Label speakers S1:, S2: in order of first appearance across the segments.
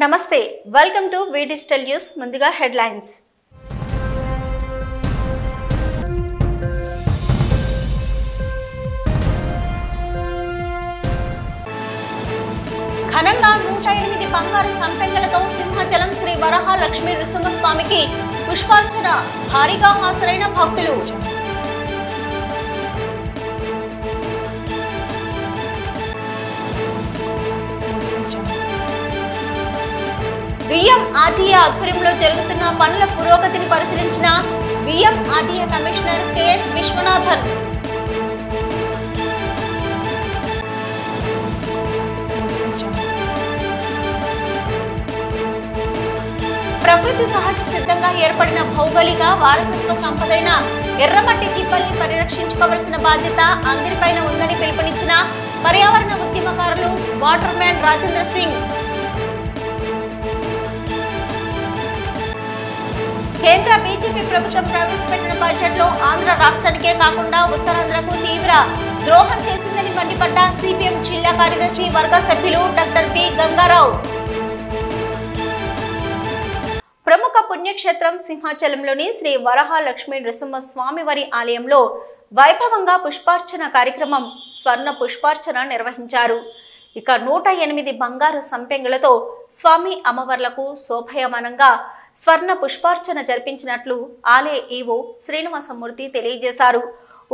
S1: నమస్తే welcome to V digital news ముందుగా headlines ఘనంగా 108 బంగారు సంపెంగలతో సింహాచలం శ్రీ వరహాలక్ష్మి నృసింహస్వామికి పుష్పార్చన భారీగా హాజరైన భక్తులు VMRDA ఆధ్వర్యంలో జరుగుతున్న పనుల పురోగతిని పరిశీలించిన VMRDA కమిషనర్ KS విశ్వనాథన్. ప్రకృతి సహజ సిద్ధంగా ఏర్పడిన భౌగోళిక వారసత్వ సంపదైన ఎర్రమట్టి తిప్పల్ని పరిరక్షించుకోవాల్సిన బాధ్యత అందరిపైన ఉందని పిలుపునిచ్చిన పర్యావరణ ఉద్యమకారులు వాటర్ మ్యాన్ రాజేంద్ర సింగ్. కేంద్ర బీజేపీ ప్రభుత్వం ప్రవేశపెట్టిన బడ్జెట్ లో ఆంధ్ర రాష్ట్రానికే కాకుండా ఉత్తరాంధ్రకు తీవ్ర ద్రోహం చేసిందని మండిపడ్డ సిపిఎం జిల్లా కార్యదర్శి వర్గ సభ్యులు డాక్టర్ బి గంగారావు. ప్రముఖ పుణ్యక్షేత్రం సింహాచలంలోని శ్రీ వరహాలక్ష్మి నృసింహస్వామి వారి ఆలయంలో వైభవంగా పుష్పార్చన కార్యక్రమం స్వర్ణ పుష్పార్చన నిర్వహించారు. ఇక 108 బంగారు సంపెంగులతో స్వామి అమ్మవార్లకు శోభయమానంగా స్వర్ణ పుష్పార్చన జరిపించినట్లు ఆలయ ఈవో శ్రీనివాసమూర్తి తెలియజేశారు.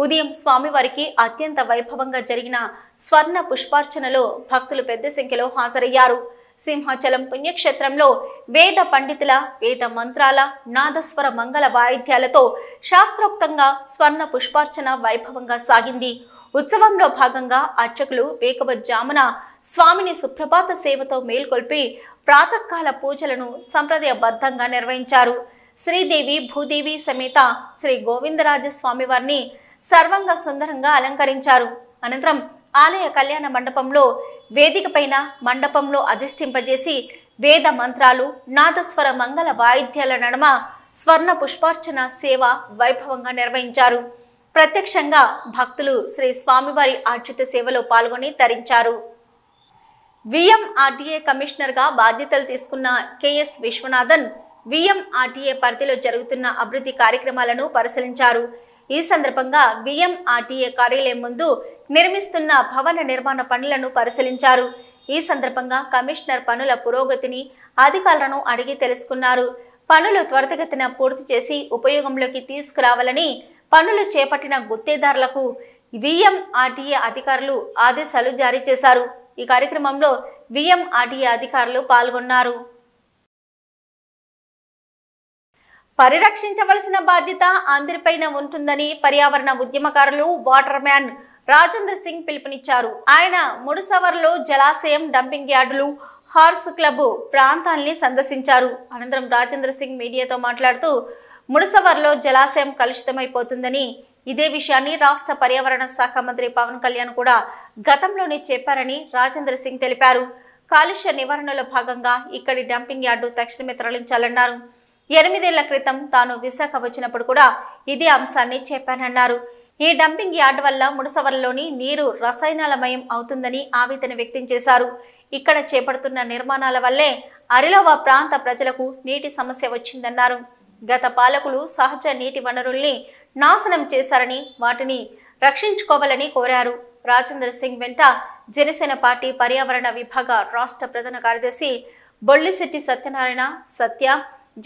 S1: ఉదయం స్వామివారికి అత్యంత వైభవంగా జరిగిన స్వర్ణ పుష్పార్చనలో భక్తులు పెద్ద సంఖ్యలో హాజరయ్యారు. సింహాచలం పుణ్యక్షేత్రంలో వేద పండితుల వేద మంత్రాల నాదస్వర మంగళ వాయిద్యాలతో శాస్త్రోక్తంగా స్వర్ణ పుష్పార్చన వైభవంగా సాగింది. ఉత్సవంలో భాగంగా అర్చకులు వేకువజామున స్వామిని సుప్రభాత సేవతో మేల్కొల్పి ప్రాతకాల పూజలను సంప్రదాయబద్ధంగా నిర్వహించారు. శ్రీదేవి భూదేవి సమేత శ్రీ గోవిందరాజ స్వామి వారిని సర్వంగా సుందరంగా అలంకరించారు. అనంతరం ఆలయ కళ్యాణ మండపంలో వేదిక పైన మండపంలో అధిష్ఠింపజేసి వేద మంత్రాలు నాదస్వర మంగళ వాయిద్యాల నడుమ స్వర్ణ పుష్పార్చన సేవ వైభవంగా నిర్వహించారు. ప్రత్యక్షంగా భక్తులు శ్రీ స్వామివారి ఆర్జిత సేవలో పాల్గొని తరించారు. VMRDA కమిషనర్ గా బాధ్యతలు తీసుకున్న KS విశ్వనాథన్ VMRDA పరిధిలో జరుగుతున్న అభివృద్ధి కార్యక్రమాలను పరిశీలించారు. ఈ సందర్భంగా VMRDA కార్యాలయం ముందు నిర్మిస్తున్న భవన నిర్మాణ పనులను పరిశీలించారు. ఈ సందర్భంగా కమిషనర్ పనుల పురోగతిని అధికారులను అడిగి తెలుసుకున్నారు. పనులు త్వరితగతిన పూర్తి చేసి ఉపయోగంలోకి తీసుకురావాలని పనులు చేపట్టిన గుత్తేదారులకు VMRDA అధికారులు ఆదేశాలు జారీ చేశారు. ఈ కార్యక్రమంలో VMRDA అధికారులు పాల్గొన్నారు. పరిరక్షించవలసిన బాధ్యత అందరిపైన ఉంటుందని పర్యావరణ ఉద్యమకారులు వాటర్ మ్యాన్ రాజేంద్ర సింగ్ పిలుపునిచ్చారు. ఆయన ముడుసవర్లో జలాశయం, డంపింగ్ యార్డులు, హార్స్ క్లబ్ ప్రాంతాల్ని సందర్శించారు. అనంతరం రాజేంద్ర సింగ్ మీడియాతో మాట్లాడుతూ ముడుసవర్లో జలాశయం కలుషితమైపోతుందని, ఇదే విషయాన్ని రాష్ట్ర పర్యావరణ శాఖ మంత్రి పవన్ కళ్యాణ్ కూడా గతంలోనే చెప్పారని రాజేంద్ర సింగ్ తెలిపారు. కాలుష్య నివారణలో భాగంగా ఇక్కడి డంపింగ్ యార్డు తక్షణమే తరలించాలన్నారు. 8 ఏళ్ల క్రితం తాను విశాఖ వచ్చినప్పుడు కూడా ఇదే అంశాన్ని చెప్పానన్నారు. ఈ డంపింగ్ యార్డు వల్ల ముడసవర్లోని నీరు రసాయనాలమయం అవుతుందని ఆవేదన వ్యక్తం చేశారు. ఇక్కడ చేపడుతున్న నిర్మాణాల వల్లే అరిలోవ ప్రాంత ప్రజలకు నీటి సమస్య వచ్చిందన్నారు. గత పాలకులు సహజ నీటి వనరుల్ని నాశనం చేశారని, వాటిని రక్షించుకోవాలని కోరారు. రాజేంద్ర సింగ్ వెంట జనసేన పార్టీ పర్యావరణ విభాగ రాష్ట్ర ప్రధాన కార్యదర్శి బొల్లిశెట్టి సత్యనారాయణ, సత్య,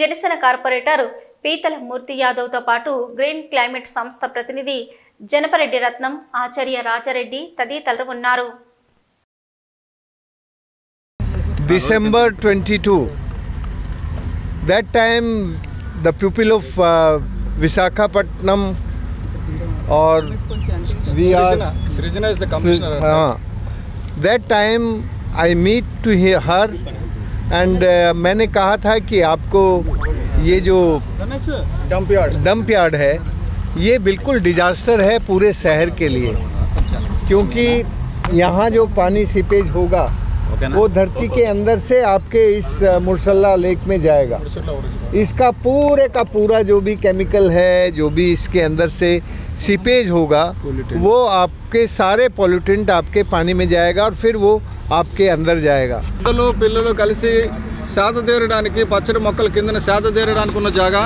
S1: జనసేన కార్పొరేటర్ పీతల మూర్తి యాదవ్తో పాటు గ్రీన్ క్లైమేట్ సంస్థ ప్రతినిధి జనపరెడ్డి రత్నం, ఆచార్య రాజారెడ్డి తదితరులు ఉన్నారు.
S2: December 22, that time the people of Visakhapatnam or we are
S3: Srijana is the commissioner.
S2: That time I meet to her and मैंने कहा था कि आपको ये जो डंप यार्ड है ये बिल्कुल डिजास्टर है पूरे शहर के लिए, क्योंकि यहाँ जो पानी सीपेज होगा वो धरती के अंदर से आपके इस मुरसल्ला लेक में जाएगा. इसका पूरे का पूरा जो भी केमिकल है, जो भी इसके अंदर से सीपेज होगा वो आप आपके सारे पॉल्यूटेंट आपके पानी में जाएगा और फिर वो आपके अंदर जाएगा।
S3: పిల్లలు కలిసి సేద తీరడానికి పచ్చడి మొక్కల కిందన సేద తీరడానికి ఉన్న జాగా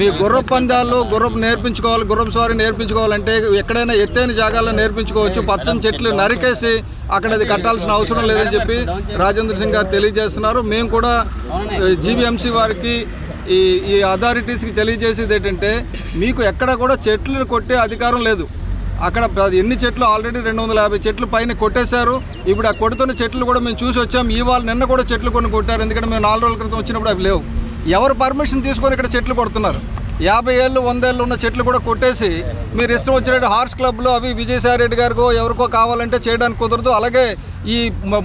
S3: మీ గుర్రపు పందాలు గుర్రపు నేర్పించుకోవాలి, గుర్రపు స్వారీ నేర్పించుకోవాలంటే ఎక్కడైనా ఎత్తైన జాగాల్లో నేర్పించుకోవచ్చు. పచ్చని చెట్లు నరికేసి అక్కడ అది కట్టాల్సిన అవసరం లేదని చెప్పి రాజేంద్ర సింగ్ గారు తెలియజేస్తున్నారు. మేము కూడా జీవీఎంసీ వారికి ఈ అథారిటీస్కి తెలియజేసేది ఏంటంటే మీకు ఎక్కడ కూడా చెట్లు కొట్టే అధికారం లేదు. అక్కడ ఎన్ని చెట్లు ఆల్రెడీ 250 చెట్లు పైన కొట్టేశారు. ఇప్పుడు ఆ కొడుతున్న చెట్లు కూడా మేము చూసి వచ్చాం. ఇవాళ నిన్న కూడా చెట్లు కొన్ని కొట్టారు. ఎందుకంటే మేము 4 రోజుల క్రితం వచ్చినప్పుడు అవి లేవు. ఎవరు పర్మిషన్ తీసుకొని ఇక్కడ చెట్లు కొడుతున్నారు? 50 ఏళ్ళు 100 ఏళ్ళు ఉన్న చెట్లు కూడా కొట్టేసి మీరు ఇష్టం వచ్చినట్టు హార్స్ క్లబ్లో అవి విజయసాయి రెడ్డి గారికో ఎవరికో కావాలంటే చేయడానికి కుదరదు. అలాగే ఈ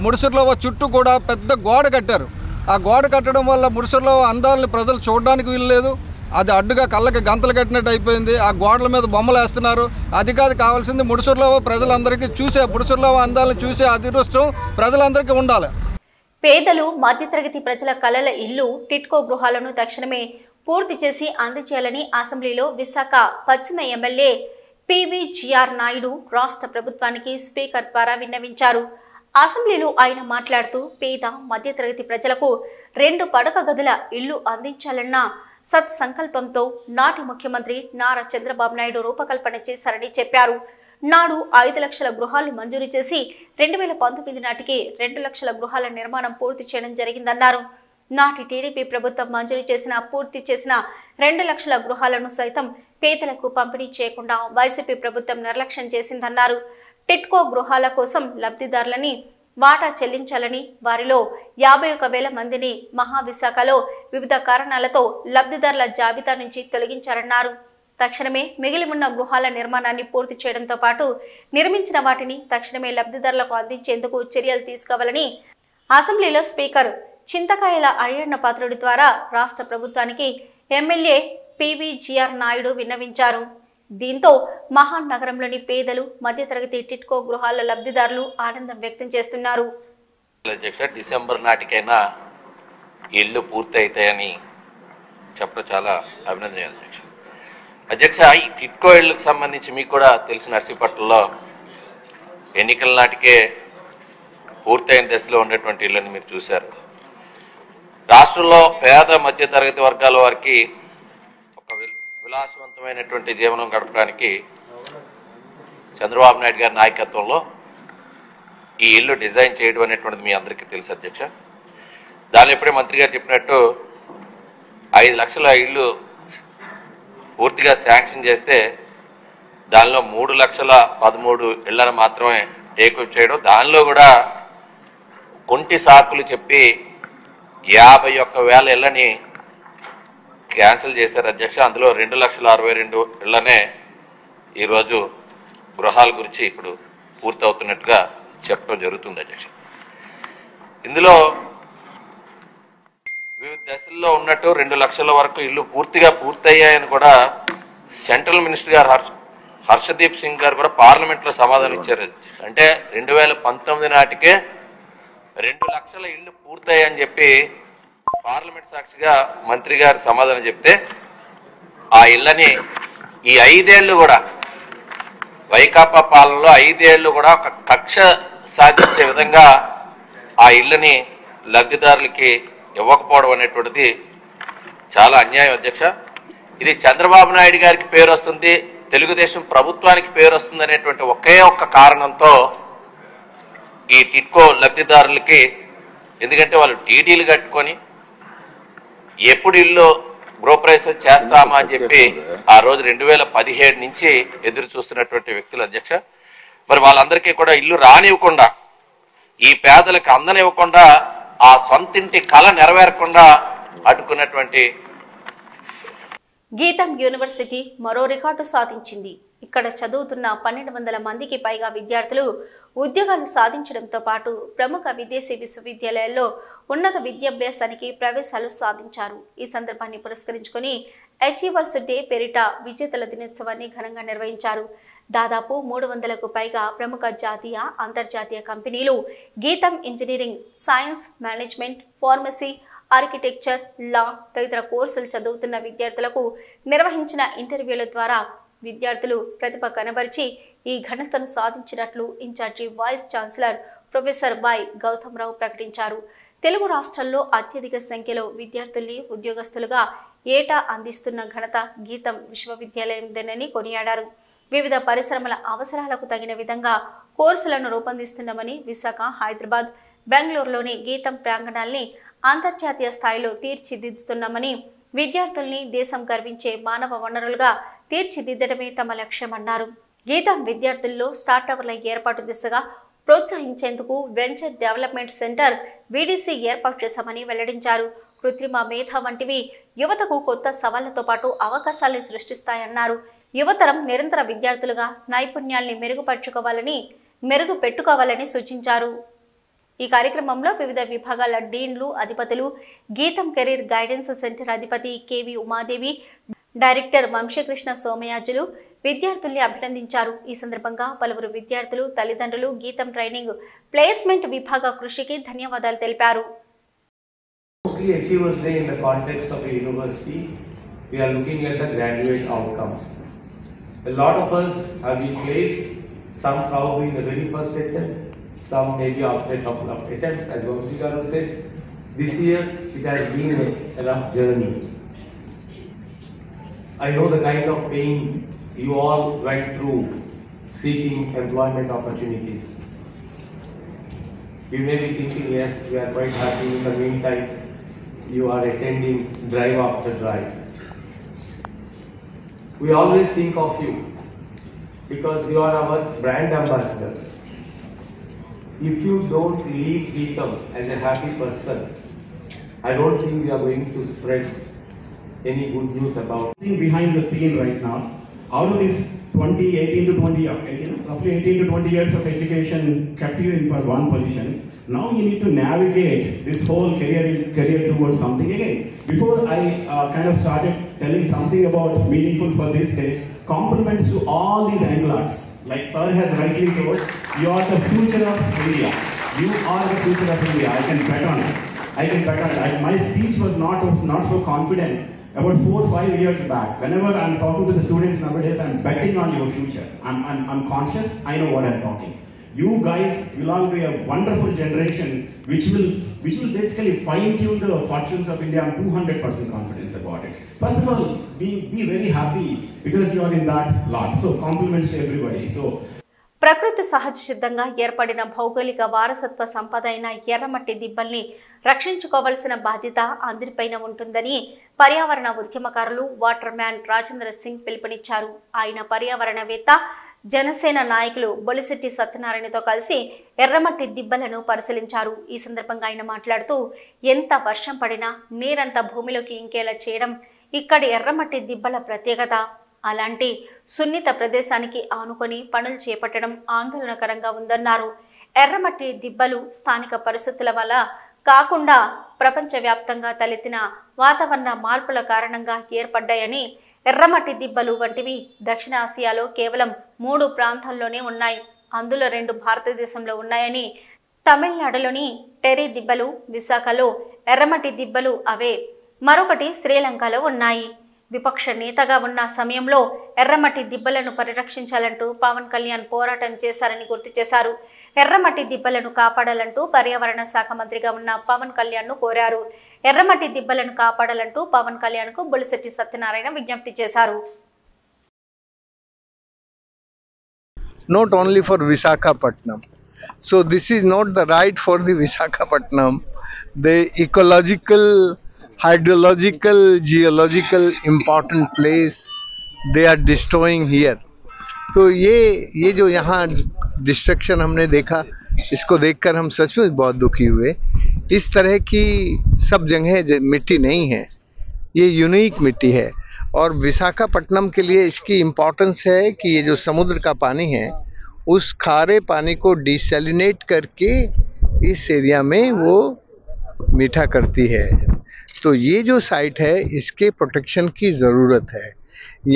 S3: ముడుసుర్లో చుట్టూ కూడా పెద్ద గోడ కట్టారు. ఆ గోడ కట్టడం వల్ల ముడుసుర్లో అందాలని ప్రజలు చూడడానికి వీల్లేదు. అది అడ్డుగా కళ్ళకి గంతలు కట్టినట్టు అయిపోయింది. ఆ గోడల మీద బొమ్మలు వేస్తున్నారు. అది కాదు కావాల్సింది ముడుసుర్లో ప్రజలందరికీ చూసే ముడుసుర్లో అందాలను చూసే అదృష్టం ప్రజలందరికీ ఉండాలి.
S1: పేదలు మధ్యతరగతి ప్రజల కలల ఇల్లు టిట్కో గృహాలను తక్షణమే పూర్తి చేసి అందజేయాలని అసెంబ్లీలో విశాఖ పశ్చిమ ఎమ్మెల్యే పివిజిఆర్ నాయుడు రాష్ట్ర ప్రభుత్వానికి స్పీకర్ ద్వారా విన్నవించారు. అసెంబ్లీలో ఆయన మాట్లాడుతూ పేద మధ్యతరగతి ప్రజలకు 2 పడక గదుల ఇల్లు అందించాలన్న సత్సంకల్పంతో నాటి ముఖ్యమంత్రి నారా చంద్రబాబు నాయుడు రూపకల్పన చేశారని చెప్పారు. నాడు 5 లక్షల గృహాలు మంజూరు చేసి 2019 నాటికి 2 లక్షల గృహాల నిర్మాణం పూర్తి చేయడం జరిగిందన్నారు. నాటి టీడీపీ ప్రభుత్వం మంజూరు పూర్తి చేసిన 2 లక్షల గృహాలను సైతం పేదలకు పంపిణీ చేయకుండా వైసీపీ ప్రభుత్వం నిర్లక్ష్యం చేసిందన్నారు. టిట్కో గృహాల కోసం లబ్ధిదారులని వాటా చెల్లించాలని, వారిలో 51,000 మందిని మహావిశాఖలో వివిధ కారణాలతో లబ్ధిదారుల జాబితా నుంచి తొలగించారన్నారు. తక్షణమే మిగిలి ఉన్న గృహాల నిర్మాణాన్ని పూర్తి చేయడంతో పాటు నిర్మించిన వాటిని తక్షణమే లబ్ధిదారులకు అందించేందుకు చర్యలు తీసుకోవాలని అసెంబ్లీలో స్పీకర్ చింతకాయల అయ్యన్న పాత్రుడి ద్వారా రాష్ట్ర ప్రభుత్వానికి ఎమ్మెల్యే పివిజిఆర్ నాయుడు విన్నవించారు. దీంతో మహానగరంలోని పేదలు మధ్యతరగతి టిట్కో గృహాల లబ్ధిదారులు ఆనందం వ్యక్తం చేస్తున్నారు.
S4: డిసెంబర్ నాటికైనా ఇళ్లు పూర్తి అవుతాయని చెప్పడం చాలా అభినందనీయం అధ్యక్ష. ఈ టిట్కో ఇళ్లకు సంబంధించి మీకు కూడా తెలిసిన నర్సీపట్నంలో ఎన్నికల నాటికే పూర్తయిన దశలో ఉండేటువంటి ఇళ్లను మీరు చూశారు. రాష్ట్రంలో పేద మధ్యతరగతి వర్గాల వారికి విలాసవంతమైనటువంటి జీవనం గడపడానికి చంద్రబాబు నాయుడు గారి నాయకత్వంలో ఈ ఇల్లు డిజైన్ చేయడం అనేటువంటిది మీ అందరికీ తెలుసు అధ్యక్ష. దాని ఎప్పుడే మంత్రి గారు చెప్పినట్టు 5 లక్షల ఇల్లు పూర్తిగా శాంక్షన్ చేస్తే దానిలో 3,13,000 ఇళ్లను మాత్రమే టేకప్ చేయడం, దానిలో కూడా కొంటి సాకులు చెప్పి 51,000 ఇళ్లని క్యాన్సిల్ చేశారు అధ్యక్ష. అందులో 2,62,000 ఇళ్లనే ఈరోజు గృహాల గురించి ఇప్పుడు పూర్తవుతున్నట్టుగా చెప్పడం జరుగుతుంది అధ్యక్ష. ఇందులో వివిధ దశల్లో ఉన్నట్టు 2 లక్షల వరకు ఇల్లు పూర్తిగా పూర్తయ్యాయని కూడా సెంట్రల్ మినిస్టర్ గారు హర్షదీప్ సింగ్ గారు కూడా పార్లమెంట్లో సమాధానం ఇచ్చారు. అంటే 2019 నాటికే 2 లక్షల ఇల్లు పూర్తయ్యాయని చెప్పి పార్లమెంట్ సాక్షిగా మంత్రి గారు సమాధానం చెప్తే ఆ ఇళ్లని ఈ 5 ఏళ్లు కూడా వైకాపా పాలనలో 5 ఏళ్లు కూడా ఒక కక్ష సాధించే విధంగా ఆ ఇళ్లని లబ్ధిదారులకి ఇవ్వకపోవడం అనేటువంటిది చాలా అన్యాయం అధ్యక్ష. ఇది చంద్రబాబు నాయుడు గారికి పేరు వస్తుంది, తెలుగుదేశం ప్రభుత్వానికి పేరు వస్తుంది అనేటువంటి ఒకే ఒక్క కారణంతో ఈ టిట్కో లబ్ధిదారులకి, ఎందుకంటే వాళ్ళు టీడీలు కట్టుకొని ఎప్పుడు ఇల్లు గృహప్రవేశం చేస్తామా అని చెప్పి ఆ రోజు 2017 నుంచి ఎదురు చూస్తున్నటువంటి వ్యక్తులు అధ్యక్ష. మరి వాళ్ళందరికీ కూడా ఇల్లు రానివ్వకుండా, ఈ పేదలకు అందనివ్వకుండా, ఆ సొంతింటి కళ నెరవేరకుండా అడ్డుకున్నటువంటి
S1: గీతం యూనివర్సిటీ మరో రికార్డు సాధించింది. ఇక్కడ చదువుతున్న 1,200 మందికి పైగా విద్యార్థులు ఉద్యోగాలు సాధించడంతో పాటు ప్రముఖ విదేశీ విశ్వవిద్యాలయాల్లో ఉన్నత విద్యాభ్యాసానికి ప్రవేశాలు సాధించారు. ఈ సందర్భాన్ని పురస్కరించుకొని అచీవర్స్ డే పేరిట విజేతల దినోత్సవాన్ని ఘనంగా నిర్వహించారు. దాదాపు 300కు పైగా ప్రముఖ జాతీయ అంతర్జాతీయ కంపెనీలు GITAM engineering, science, management, pharmacy, architecture, law తదితర కోర్సులు చదువుతున్న విద్యార్థులకు నిర్వహించిన ఇంటర్వ్యూల ద్వారా విద్యార్థులు ప్రతిభ కనబరిచి ఈ ఘనతను సాధించినట్లు in charge vice chancellor professor Y Gautamrao ప్రకటించారు. తెలుగు రాష్ట్రాల్లో అత్యధిక సంఖ్యలో విద్యార్థుల్ని ఉద్యోగస్తులుగా ఏటా అందిస్తున్న ఘనత గీతం విశ్వవిద్యాలయందేనని కొనియాడారు. వివిధ పరిశ్రమల అవసరాలకు తగిన విధంగా కోర్సులను రూపొందిస్తున్నామని, విశాఖ, హైదరాబాద్, బెంగళూరులోని గీతం ప్రాంగణాల్ని అంతర్జాతీయ స్థాయిలో తీర్చిదిద్దుతున్నామని, విద్యార్థుల్ని దేశం గర్వించే మానవ వనరులుగా తీర్చిదిద్దడమే తమ లక్ష్యమన్నారు. గీతం విద్యార్థుల్లో స్టార్టప్ల ఏర్పాటు దిశగా ప్రోత్సహించేందుకు వెంచర్ డెవలప్మెంట్ సెంటర్ వీడీసీ ఏర్పాటు చేశామని వెల్లడించారు. కృత్రిమ మేధ వంటివి యువతకు కొత్త సవాళ్లతో పాటు అవకాశాలను సృష్టిస్తాయన్నారు. యువతరం నిరంతర విద్యార్థులుగా నైపుణ్యాల్ని మెరుగుపెట్టుకోవాలని సూచించారు. ఈ కార్యక్రమంలో వివిధ విభాగాల డీన్లు, అధిపతులు, గీతం కెరీర్ గైడెన్స్ సెంటర్ అధిపతి కేవి ఉమాదేవి, డైరెక్టర్ వంశీకృష్ణ సోమయాజులు విద్యార్థుల్ని అభినందించారు. ఈ సందర్భంగా పలువురు విద్యార్థులు, తల్లిదండ్రులు గీతం ట్రైనింగ్ ప్లేస్మెంట్ విభాగ కృషికి ధన్యవాదాలు తెలిపారు.
S5: Mostly Achievers Day in the context of a university, we are looking at the graduate outcomes. A lot of us have been placed, some probably in the very first attempt, some maybe after a couple of attempts. As Vamsi Garu said, this year it has been a rough journey. I know the kind of pain you all went through seeking employment opportunities. You may be thinking, yes, we are quite happy. In the meantime, you are attending drive after drive. We always think of you because you are our brand ambassadors. If you don't leave Geetam as a happy person, I don't think we are going to spread any good news about.
S6: Behind the scene right now, out of this roughly 18 to 20 years of education kept you in one position. Now you need to navigate this whole career towards something again. Before I kind of started telling something about meaningful for this day, compliments to all these Anglots. Like Sir has rightly told, you are the future of India. You are the future of India. I can bet on it. My speech was not so confident about 4 or 5 years back. Whenever I'm talking to the students nowadays, I'm betting on your future. I'm conscious. I know what I'm talking. You guys belong to a wonderful generation which will basically fine-tune the fortunes of India. I'm 200% confident about it. First of all, be very happy because you are in that lot. So compliments to everybody. So
S1: ప్రకృతి సహజ సిద్ధంగా ఏర్పడిన భౌగోళిక వారసత్వ సంపద అయిన ఎర్రమట్టి దిబ్బల్ని రక్షించుకోవాల్సిన బాధ్యత అందరిపైన ఉంటుందని పర్యావరణ ఉద్యమకారులు వాటర్ మ్యాన్ రాజేంద్ర సింగ్ పిలుపునిచ్చారు. ఆయన పర్యావరణవేత్త, జనసేన నాయకులు బొలిశెట్టి సత్యనారాయణతో కలిసి ఎర్రమట్టి దిబ్బలను పరిశీలించారు. ఈ సందర్భంగా ఆయన మాట్లాడుతూ, ఎంత వర్షం పడినా నీరంతా భూమిలోకి ఇంకేలా చేయడం ఇక్కడి ఎర్రమట్టి దిబ్బల ప్రత్యేకత. అలాంటి సున్నిత ప్రదేశానికి ఆనుకొని పనులు చేపట్టడం ఆందోళనకరంగా ఉందన్నారు. ఎర్రమట్టి దిబ్బలు స్థానిక పరిస్థితుల వల్ల కాకుండా ప్రపంచవ్యాప్తంగా తలెత్తిన వాతావరణ మార్పుల కారణంగా ఏర్పడ్డాయని, ఎర్రమట్టి దిబ్బలు వంటివి దక్షిణాసియాలో కేవలం 3 ప్రాంతాల్లోనే ఉన్నాయి. అందులో 2 భారతదేశంలో ఉన్నాయని, తమిళనాడులోని టెరీ దిబ్బలు, విశాఖలో ఎర్రమట్టి దిబ్బలు అవే, మరొకటి శ్రీలంకలో ఉన్నాయి. విపక్ష నేతగా ఉన్న సమయంలో ఎర్రమట్టి దిబ్బలను పరిరక్షించాలంటూ పవన్ కళ్యాణ్ పోరాటం చేశారని గుర్తు చేశారు. ఎర్రమట్టి దిబ్బలను కాపాడాలంటూ పర్యావరణ శాఖ మంత్రిగా ఉన్న పవన్ కళ్యాణ్ ను కోరారు. ఎర్రమట్టి దిబ్బలను కాపాడాలంటూ పవన్ కళ్యాణ్ కు బొలిశెట్టి సత్యనారాయణ విజ్ఞప్తి చేశారు.
S2: Not only for Visakhapatnam. So this is not the right for the Visakhapatnam. The ecological, hydrological, geological important place they are destroying here. तो ये जो यहाँ डिस्ट्रक्शन हमने देखा, इसको देखकर हम सचमुच बहुत दुखी हुए. इस तरह की सब जगह मिट्टी नहीं है, ये यूनिक मिट्टी है. और विशाखापट्टनम के लिए इसकी इम्पोर्टेंस है कि ये जो समुद्र का पानी है उस खारे पानी को डिसैलिनेट करके इस एरिया में वो मीठा करती है. तो ये जो साइट है इसके प्रोटेक्शन की ज़रूरत है.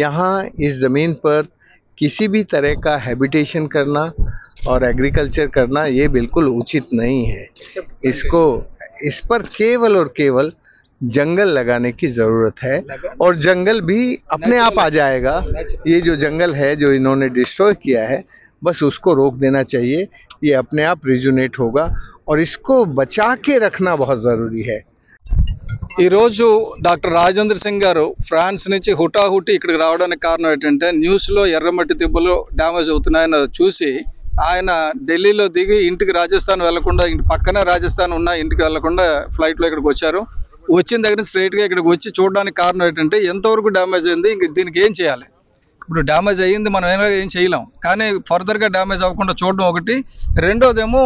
S2: यहाँ इस ज़मीन पर किसी भी तरह का हैबिटेशन करना और एग्रीकल्चर करना ये बिल्कुल उचित नहीं है. इस पर केवल और केवल जंगल लगाने की ज़रूरत है और जंगल भी अपने आप आ जाएगा। ये जो जंगल है जो इन्होंने डिस्ट्रॉय किया है, बस उसको रोक देना चाहिए, ये अपने आप रिजुनेट होगा और इसको बचा के रखना बहुत ज़रूरी है।
S3: ఈరోజు డాక్టర్ రాజేంద్ర సింగ్ గారు ఫ్రాన్స్ నుంచి హుటాహుటి ఇక్కడికి రావడానికి కారణం ఏంటంటే న్యూస్లో ఎర్రమట్టి దిబ్బలు డ్యామేజ్ అవుతున్నాయని చూసి ఆయన ఢిల్లీలో దిగి ఇంటికి రాజస్థాన్ వెళ్లకుండా ఇంటి పక్కనే రాజస్థాన్ ఉన్న ఇంటికి వెళ్లకుండా ఫ్లైట్లో ఇక్కడికి వచ్చారు. వచ్చిన దగ్గర స్ట్రైట్గా ఇక్కడికి వచ్చి చూడడానికి కారణం ఏంటంటే ఎంతవరకు డ్యామేజ్ అయింది, ఇంక దీనికి ఏం చేయాలి. ఇప్పుడు డ్యామేజ్ అయ్యింది, మనం ఏం చేయలేం, కానీ ఫర్దర్గా డ్యామేజ్ అవ్వకుండా చూడడం ఒకటి. రెండోదేమో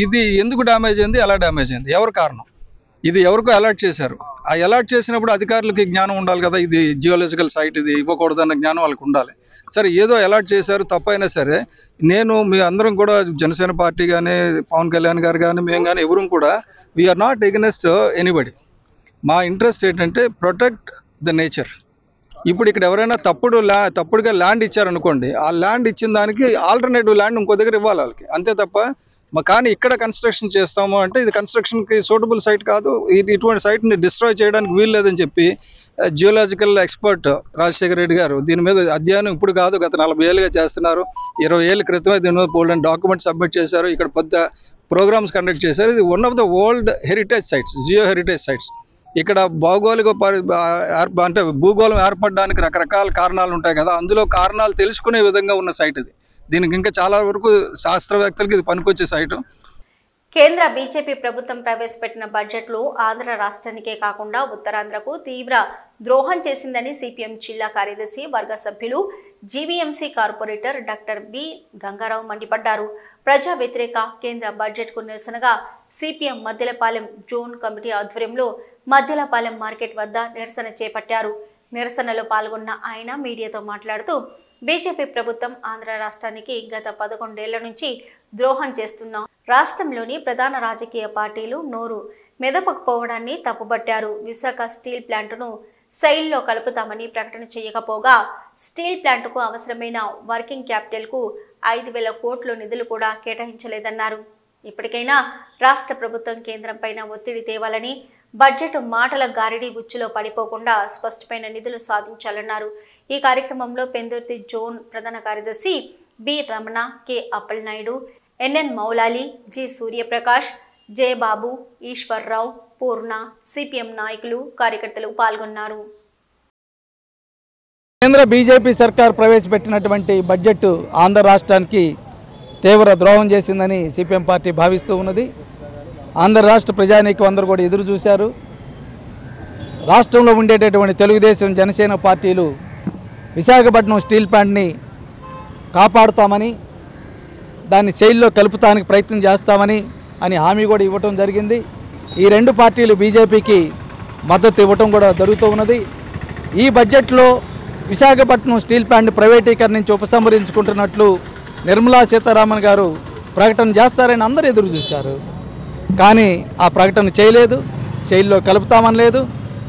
S3: ఇది ఎందుకు డ్యామేజ్ అయింది, ఎలా డ్యామేజ్ అయింది, ఎవరు కారణం, ఇది ఎవరికో అలర్ట్ చేశారు. ఆ అలర్ట్ చేసినప్పుడు అధికారులకి జ్ఞానం ఉండాలి కదా, ఇది జియోలాజికల్ సైట్, ఇది ఇవ్వకూడదన్న జ్ఞానం వాళ్ళకి ఉండాలి. సరే ఏదో అలర్ట్ చేశారు, తప్పైనా సరే నేను మీ అందరం కూడా జనసేన పార్టీ కానీ పవన్ కళ్యాణ్ గారు కానీ మేము కానీ ఎవరు కూడా వీఆర్ నాట్ ఎగనెస్ట్ ఎనీబడి. మా ఇంట్రెస్ట్ ఏంటంటే ప్రొటెక్ట్ ద నేచర్. ఇప్పుడు ఇక్కడ ఎవరైనా తప్పుడుగా ల్యాండ్ ఇచ్చారనుకోండి, ఆ ల్యాండ్ ఇచ్చిన దానికి ఆల్టర్నేటివ్ ల్యాండ్ ఇంకో దగ్గర ఇవ్వాలి వాళ్ళకి, అంతే తప్ప కానీ ఇక్కడ కన్స్ట్రక్షన్ చేస్తాము అంటే ఇది కన్స్ట్రక్షన్కి సూటబుల్ సైట్ కాదు, ఇటువంటి సైట్ని డిస్ట్రాయ్ చేయడానికి వీలు లేదని చెప్పి జియోలాజికల్ ఎక్స్పర్ట్ రాజశేఖర రెడ్డి గారు దీని మీద అధ్యయనం ఇప్పుడు కాదు గత 40 ఏళ్ళుగా చేస్తున్నారు. 20 ఏళ్ళ క్రితమే దీని మీద బోల్డెన్ డాక్యుమెంట్ సబ్మిట్ చేశారు, ఇక్కడ పెద్ద ప్రోగ్రామ్స్ కండక్ట్ చేశారు. ఇది one of the world heritage sites, geo heritage sites. ఇక్కడ భౌగోళిక అంటే భూగోళం ఏర్పడడానికి రకరకాల కారణాలు ఉంటాయి కదా, అందులో కారణాలు తెలుసుకునే విధంగా ఉన్న సైట్ ఇది. దీనికి ఇంకా చాలా వరకు శాస్త్రవేత్తలకు ఇది పనికొచ్చే సైటు.
S1: కేంద్ర బీజేపీ ప్రభుత్వం ప్రవేశపెట్టిన బడ్జెట్లో ఆంధ్ర రాష్ట్రానికే కాకుండా ఉత్తరాంధ్రకు తీవ్ర ద్రోహం చేసిందని సిపిఎం జిల్లా కార్యదర్శి వర్గ సభ్యులు GVMC corporator doctor B Gangarao మండిపడ్డారు. ప్రజా వ్యతిరేక కేంద్ర బడ్జెట్కు నిరసనగా సిపిఎం మద్దెలపాలెం జోన్ కమిటీ ఆధ్వర్యంలో మద్దెలపాలెం మార్కెట్ వద్ద నిరసన చేపట్టారు. నిరసనలో పాల్గొన్న ఆయన మీడియాతో మాట్లాడుతూ బీజేపీ ప్రభుత్వం ఆంధ్ర రాష్ట్రానికి గత 11 ఏళ్ల నుంచి ద్రోహం చేస్తున్నాం. రాష్ట్రంలోని ప్రధాన రాజకీయ పార్టీలు నోరు మెదపకపోవడాన్ని తప్పుబట్టారు. విశాఖ స్టీల్ ప్లాంటును సెయిల్లో కలుపుతామని ప్రకటన చేయకపోగా స్టీల్ ప్లాంటుకు అవసరమైన వర్కింగ్ క్యాపిటల్కు 5,000 కోట్ల నిధులు కూడా కేటాయించలేదన్నారు. ఇప్పటికైనా రాష్ట్ర ప్రభుత్వం కేంద్రంపైన ఒత్తిడి తేవాలని, బడ్జెట్ మాటల గారిడి ఉచ్చులో పడిపోకుండా స్పష్టమైన నిధులు సాధించాలన్నారు. ఈ కార్యక్రమంలో పెందుర్తి జోన్ ప్రధాన కార్యదర్శి B Ramana, K Appalanaidu, N N Moulali, G Suryaprakash, J Babu, Eswarrao, Purna, CPM నాయకులు, కార్యకర్తలు పాల్గొన్నారు.
S7: కేంద్ర బీజేపీ సర్కార్ ప్రవేశపెట్టినటువంటి బడ్జెట్ ఆంధ్ర రాష్ట్రానికి తీవ్ర ద్రోహం చేసిందని సిపిఎం పార్టీ భావిస్తూ ఉన్నది. ఆంధ్ర రాష్ట్ర ప్రజానీకం అందరూ కూడా ఎదురు చూశారు. రాష్ట్రంలో ఉండేటటువంటి తెలుగుదేశం, జనసేన పార్టీలు విశాఖపట్నం స్టీల్ ప్లాంట్ని కాపాడుతామని, దాన్ని సెయిల్లో కలుపుతానికి ప్రయత్నం చేస్తామని హామీ కూడా ఇవ్వటం జరిగింది. ఈ రెండు పార్టీలు బీజేపీకి మద్దతు ఇవ్వటం కూడా జరుగుతూ ఉన్నది. ఈ బడ్జెట్లో విశాఖపట్నం స్టీల్ ప్లాంట్ ప్రైవేటీకరణ నుంచి ఉపసంహరించుకుంటున్నట్లు నిర్మలా సీతారామన్ గారు ప్రకటన చేస్తారని అందరూ ఎదురు చూశారు. కానీ ఆ ప్రకటన చేయలేదు, సెయిల్లో కలుపుతామని లేదు.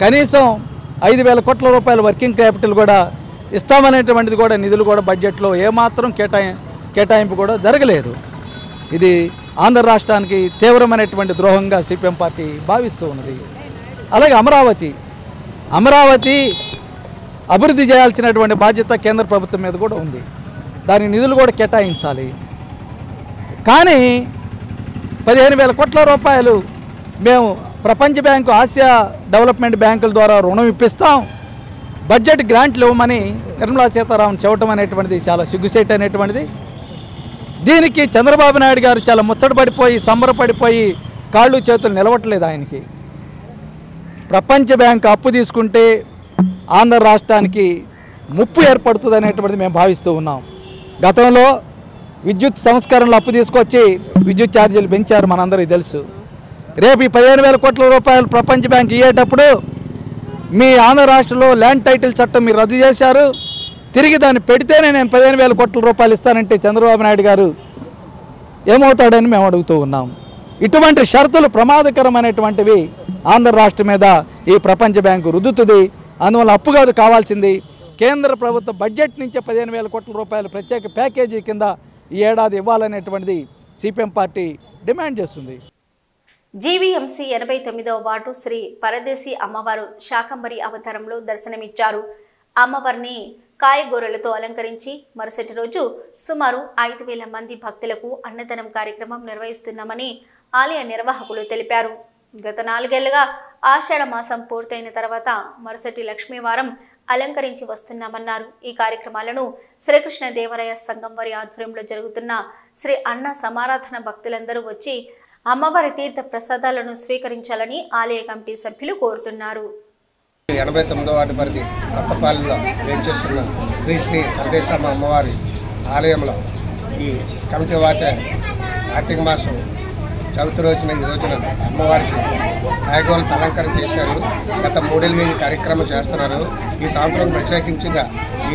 S7: కనీసం 5,000 కోట్ల రూపాయల వర్కింగ్ క్యాపిటల్ కూడా ఇస్తామనేటువంటిది కూడా నిధులు కూడా బడ్జెట్లో ఏమాత్రం కేటాయింపు కూడా జరగలేదు. ఇది ఆంధ్ర రాష్ట్రానికి తీవ్రమైనటువంటి ద్రోహంగా సిపిఎం పార్టీ భావిస్తూ ఉన్నది. అలాగే అమరావతి అభివృద్ధి చేయాల్సినటువంటి బాధ్యత కేంద్ర ప్రభుత్వం మీద కూడా ఉంది. దాని నిధులు కూడా కేటాయించాలి. కానీ 15,000 కోట్ల రూపాయలు మేము ప్రపంచ బ్యాంకు, ఆసియా డెవలప్మెంట్ బ్యాంకుల ద్వారా రుణం ఇప్పిస్తాం, బడ్జెట్ గ్రాంట్లు ఇవ్వమని నిర్మలా సీతారామన్ చెప్పడం అనేటువంటిది చాలా సిగ్గుసేట్ అనేటువంటిది. దీనికి చంద్రబాబు నాయుడు గారు చాలా ముచ్చటపడిపోయి, సంబరపడిపోయి కాళ్ళు చేతులు నిలవట్లేదు. ఆయనకి ప్రపంచ బ్యాంకు అప్పు తీసుకుంటే ఆంధ్ర రాష్ట్రానికి ముప్పు ఏర్పడుతుంది అనేటువంటిది మేము భావిస్తూ ఉన్నాం. గతంలో విద్యుత్ సంస్కరణలు అప్పు తీసుకొచ్చి విద్యుత్ ఛార్జీలు పెంచారు, మనందరికీ తెలుసు. రేపు ఈ 15,000 కోట్ల రూపాయలు ప్రపంచ బ్యాంక్ ఇయ్యేటప్పుడు మీ ఆంధ్ర రాష్ట్రంలో ల్యాండ్ టైటిల్ చట్టం మీరు రద్దు చేశారు, తిరిగి దాన్ని పెడితేనే నేను 15,000 కోట్ల రూపాయలు ఇస్తానంటే చంద్రబాబు నాయుడు గారు ఏమవుతాడని మేము అడుగుతూ ఉన్నాం. ఇటువంటి షరతులు ప్రమాదకరమైనటువంటివి ఆంధ్ర రాష్ట్రం మీద ఈ ప్రపంచ బ్యాంకు రుద్దుతుంది. అందువల్ల అప్పు కాదు కావాల్సింది, కేంద్ర ప్రభుత్వ బడ్జెట్ నుంచే 15,000 కోట్ల రూపాయలు ప్రత్యేక ప్యాకేజీ కింద ఈ ఏడాది ఇవ్వాలనేటువంటిది సిపిఎం పార్టీ డిమాండ్ చేస్తుంది.
S1: జీవీఎంసీ 89వ వార్డు శ్రీ పరదేశీ అమ్మవారు శాకంబరి అవతారంలో దర్శనమిచ్చారు. అమ్మవారిని కాయగూరలతో అలంకరించి మరుసటి రోజు సుమారు 5,000 మంది భక్తులకు అన్నదానం కార్యక్రమం నిర్వహిస్తున్నామని ఆలయ నిర్వాహకులు తెలిపారు. గత 4 ఏళ్లుగా ఆషాఢ మాసం పూర్తయిన తర్వాత మరుసటి లక్ష్మీవారం అలంకరించి వస్తున్నామన్నారు. ఈ కార్యక్రమాలను శ్రీకృష్ణదేవరాయ సంఘం వారి ఆధ్వర్యంలో జరుగుతున్న శ్రీ అన్న సమారాధన భక్తులందరూ వచ్చి అమ్మవారి తీర్థ ప్రసాదాలను స్వీకరించాలని ఆలయ కమిటీ సభ్యులు కోరుతున్నారు.
S8: 89వ వార్డు పరిధి కొత్తపాలెంలో వేంచేస్తున్న శ్రీ శ్రీ పరదేశమ్మ అమ్మవారి ఆలయంలో ఈ కమిటీ వారి కార్తీక మాసం చవితి రోజున ఈ రోజున అమ్మవారికి కాయగూరలతో అలంకరణ చేశారు. గత 3 ఏళ్ళుగా ఈ కార్యక్రమం చేస్తున్నారు. ఈ సంవత్సరం ప్రత్యేకించిగా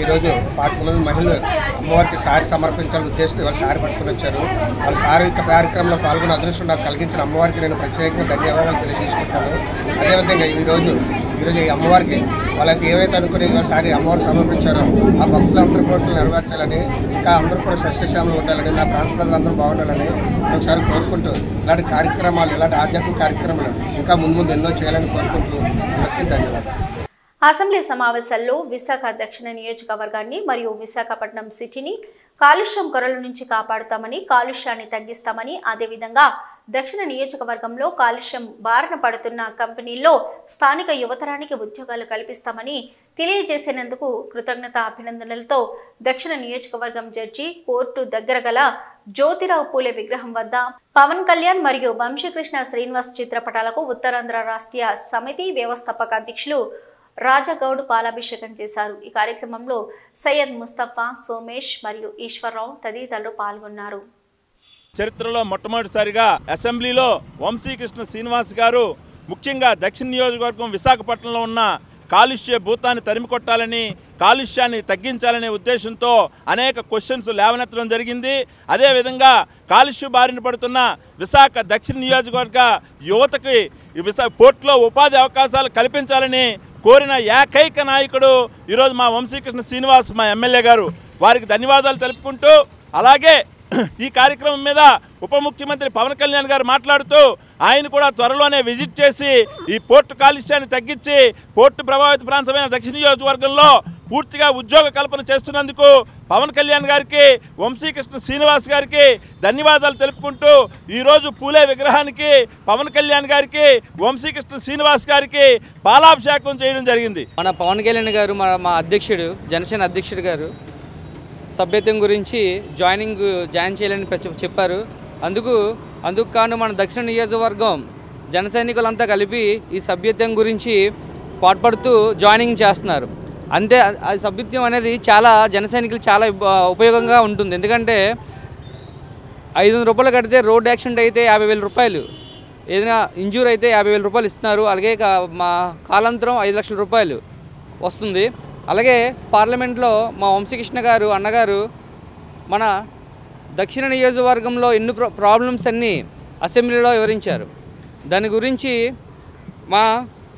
S8: ఈరోజు 25 మంది మహిళలు అమ్మవారికి సారి సమర్పించాలని ఉద్దేశంతో ఇవాళ సారి పట్టుకుని వచ్చారు. వాళ్ళ సారి కార్యక్రమంలో పాల్గొన్న అదృష్టం నాకు కలిగించిన అమ్మవారికి నేను ప్రత్యేకంగా ధన్యవాదాలు తెలియజేసుకుంటాను. అదేవిధంగా ఈరోజు ఈ అమ్మవారికి వాళ్ళకి ఏవైతే అనుకుని ఈసారి అమ్మవారికి సమర్పించారో ఆ భక్తులందరూ కోరికలు నెరవేర్చాలని, ఇంకా అందరూ కూడా సస్యశ్యామలు ఉండాలని, నా ప్రాంత ప్రజలందరూ బాగుండాలని ఒకసారి కోరుకుంటూ ఇలాంటి కార్యక్రమాలు, ఇలాంటి ఆధ్యాత్మిక కార్యక్రమాలు ఇంకా ముందు ఎన్నో చేయాలని కోరుకుంటూ అందరికీ ధన్యవాదాలు.
S1: అసెంబ్లీ సమావేశాల్లో విశాఖ దక్షిణ నియోజకవర్గాన్ని మరియు విశాఖపట్నం సిటీని కాలుష్యం కొరల నుంచి కాపాడుతామని, కాలుష్యాన్ని తగ్గిస్తామని, అదేవిధంగా దక్షిణ నియోజకవర్గంలో కాలుష్యం బారిన పడుతున్న కంపెనీల్లో స్థానిక యువతరానికి ఉద్యోగాలు కల్పిస్తామని తెలియజేసినందుకు కృతజ్ఞత అభినందనలతో దక్షిణ నియోజకవర్గం జడ్జి కోర్టు దగ్గర గల జ్యోతిరావు పూలే విగ్రహం వద్ద పవన్ కళ్యాణ్ మరియు వంశీకృష్ణ శ్రీనివాస్ చిత్రపటాలకు ఉత్తరాంధ్ర రాష్ట్రీయ సమితి వ్యవస్థాపక అధ్యక్షులు రాజగౌడ్ పాలాభిషేకం చేశారు. ఈ కార్యక్రమంలో సయ్యద్ ముస్తఫా, సోమేష్ మరియు ఈశ్వరరావు తదితరులు పాల్గొన్నారు.
S9: చరిత్రలో మొట్టమొదటిసారిగా అసెంబ్లీలో వంశీకృష్ణ శ్రీనివాస్ గారు ముఖ్యంగా దక్షిణ నియోజకవర్గం విశాఖపట్నంలో ఉన్న కాలుష్య భూతాన్ని తరిమికొట్టాలని, కాలుష్యాన్ని తగ్గించాలనే ఉద్దేశంతో అనేక క్వశ్చన్స్ లేవనెత్తడం జరిగింది. అదేవిధంగా కాలుష్య బారిన పడుతున్న విశాఖ దక్షిణ నియోజకవర్గ యువతకి పోర్టులో ఉపాధి అవకాశాలు కల్పించాలని కోరిన ఏకైక నాయకుడు ఈరోజు మా వంశీకృష్ణ శ్రీనివాస్, మా ఎమ్మెల్యే గారు. వారికి ధన్యవాదాలు తెలుపుకుంటూ, అలాగే ఈ కార్యక్రమం మీద ఉప ముఖ్యమంత్రి పవన్ కళ్యాణ్ గారు మాట్లాడుతూ ఆయన కూడా త్వరలోనే విజిట్ చేసి ఈ పోర్టు కాలుష్యాన్ని తగ్గించి పోర్టు ప్రభావిత ప్రాంతమైన దక్షిణ నియోజకవర్గంలో పూర్తిగా ఉద్యోగ కల్పన చేస్తున్నందుకు పవన్ కళ్యాణ్ గారికి, వంశీకృష్ణ శ్రీనివాస్ గారికి ధన్యవాదాలు తెలుపుకుంటూ ఈరోజు పూలే విగ్రహానికి పవన్ కళ్యాణ్ గారికి, వంశీకృష్ణ శ్రీనివాస్ గారికి పాలాభిషేకం చేయడం జరిగింది.
S10: మన పవన్ కళ్యాణ్ గారు, మా అధ్యక్షుడు, జనసేన అధ్యక్షుడు గారు సభ్యత్వం గురించి జాయిన్ చేయాలని చెప్పారు. అందుకు కాను మన దక్షిణ నియోజకవర్గం జన సైనికులంతా కలిపి ఈ సభ్యత్వం గురించి పాటుపడుతూ జాయినింగ్ చేస్తున్నారు. అంటే ఆ సభ్యత్వం అనేది చాలా జన సైనికులు చాలా ఉపయోగంగా ఉంటుంది. ఎందుకంటే 500 రూపాయలు కడితే రోడ్ యాక్సిడెంట్ అయితే 50,000 రూపాయలు, ఏదైనా ఇంజూర్ అయితే 50,000 రూపాయలు ఇస్తున్నారు. అలాగే మా కాలాంతరం 5 లక్షల రూపాయలు వస్తుంది. అలాగే పార్లమెంట్లో మా వంశీకృష్ణ గారు అన్నగారు మన దక్షిణ నియోజకవర్గంలో ఎన్ని ప్రాబ్లమ్స్ అన్నీ అసెంబ్లీలో వివరించారు. దాని గురించి మా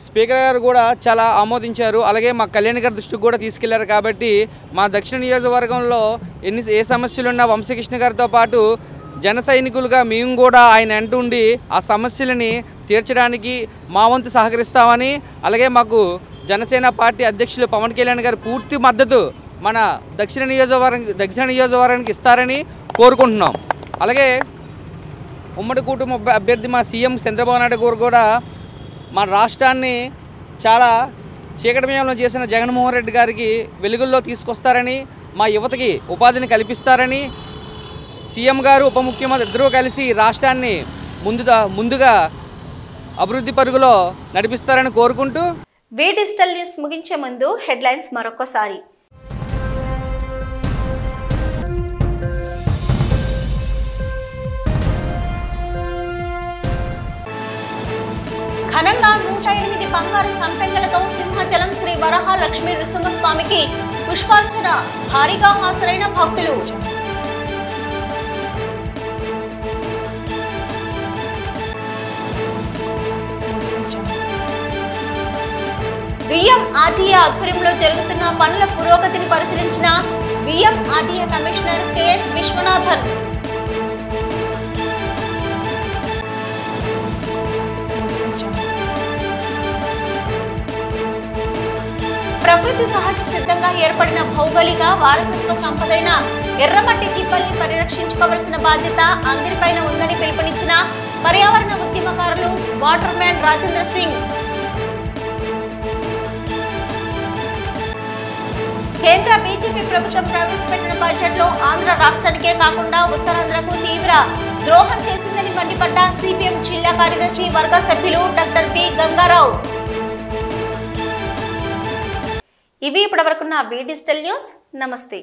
S10: స్పీకర్ గారు కూడా చాలా ఆమోదించారు. అలాగే మా కళ్యాణ్ గారి దృష్టికి కూడా తీసుకెళ్లారు. కాబట్టి మా దక్షిణ నియోజకవర్గంలో ఏ సమస్యలు ఉన్నా వంశీకృష్ణ గారితో పాటు జన సైనికులుగా మేము కూడా ఆయన అంటుండి ఆ సమస్యలని తీర్చడానికి మా వంతు సహకరిస్తామని, అలాగే మాకు జనసేన పార్టీ అధ్యక్షులు పవన్ కళ్యాణ్ గారు పూర్తి మద్దతు మన దక్షిణ నియోజకవర్గానికి ఇస్తారని కోరుకుంటున్నాం. అలాగే ఉమ్మడి కూటమి అభ్యర్థి మా సీఎం చంద్రబాబు నాయుడు గారు కూడా మన రాష్ట్రాన్ని చాలా చీకటమయంలో చేసిన జగన్మోహన్ రెడ్డి గారికి వెలుగుల్లో తీసుకొస్తారని, మా యువతకి ఉపాధిని కల్పిస్తారని, సీఎం గారు ఉప ముఖ్యమంత్రి ఇద్దరూ కలిసి రాష్ట్రాన్ని ముందుగా అభివృద్ధి పరుగులో నడిపిస్తారని కోరుకుంటూ
S1: డిజిటల్ న్యూస్ ముగించే ముందు హెడ్లైన్స్ మరొకసారి. ఘనంగా 108 బంగారు సంపెంగలతో సింహాచలం శ్రీ వరహాలక్ష్మి నృసింహస్వామికి పుష్పార్చన, భారీగా హాజరైన భక్తులు. విఎంఆర్డీఏ ఆధ్వర్యంలో జరుగుతున్న పనుల పురోగతిని పరిశీలించిన విఎంఆర్డీఏ కమిషనర్ కెఎస్ విశ్వనాథన్. ప్రకృతి సహజ సిద్ధంగా ఏర్పడిన భౌగోళిక వారసత్వ సంపదైన ఎర్రమట్టి దిబ్బల్ని పరిరక్షించుకోవాల్సిన బాధ్యత అందరిపైన ఉందని పిలుపునిచ్చిన పర్యావరణ ఉద్యమకారులు వాటర్ మ్యాన్ రాజేంద్ర సింగ్. కేంద్ర బీజేపీ ప్రభుత్వం ప్రవేశపెట్టిన బడ్జెట్ లో ఆంధ్ర రాష్ట్రానికే కాకుండా ఉత్తరాంధ్రకు తీవ్ర ద్రోహం చేసిందని మండిపడ్డ సిపిఎం జిల్లా కార్యదర్శి వర్గ సభ్యులు డాక్టర్ బి గంగారావు. ఇవి ఇప్పటివరకున్న వి డిజిటల్ న్యూస్. నమస్తే.